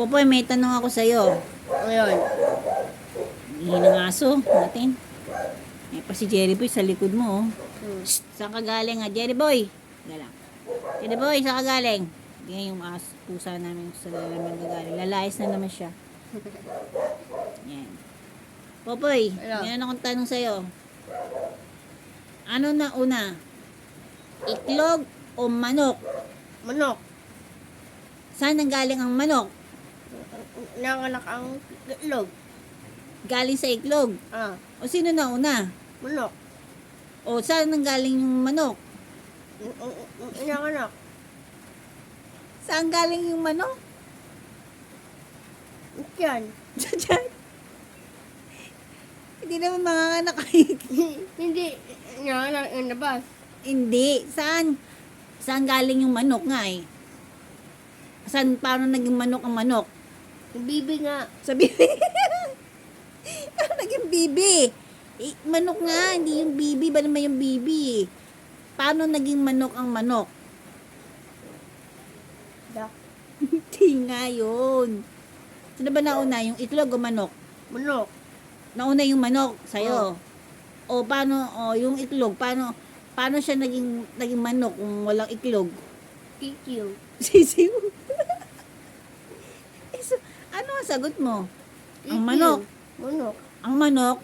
Popoy, may tanong ako sa'yo. Ngayon. Ihi ng aso natin. May pa si Jerry Boy sa likod mo. Oh. Shh, saan ka galing nga, Jerry Boy? Galang. Jerry Boy, saan ka galing? Ganyan yung pusa namin sa lalaman gagaling. Lalayas na naman siya. Yan. Popoy, Ano? may akong tanong sa'yo. Ano na una? Itlog o manok? Manok. Saan nanggaling ang manok? Nanganak ang itlog. Galing sa itlog. Ah, O sino na una? manok. O saan nanggaling yung manok? Nanganak. Saan galing yung manok? Yan. Diyan. Hindi naman manganganak. Hindi. Nanganak ang labas. Hindi. Saan? Saan galing yung manok nga eh? Saan, paano naging manok ang manok? Yung bibi nga. Sa bibi. Paano naging bibi? Eh, manok nga, hindi yung bibi. Ba naman yung bibi? Paano naging manok ang manok? Dak. Hindi nga yun. Sino ba nauna? Yung itlog o manok? Manok. Nauna yung manok sa'yo. O paano, yung itlog, paano siya naging manok kung walang itlog? Kikiw. Sisiw. Ano ang sagot mo? Ang manok. Manok. Ang manok,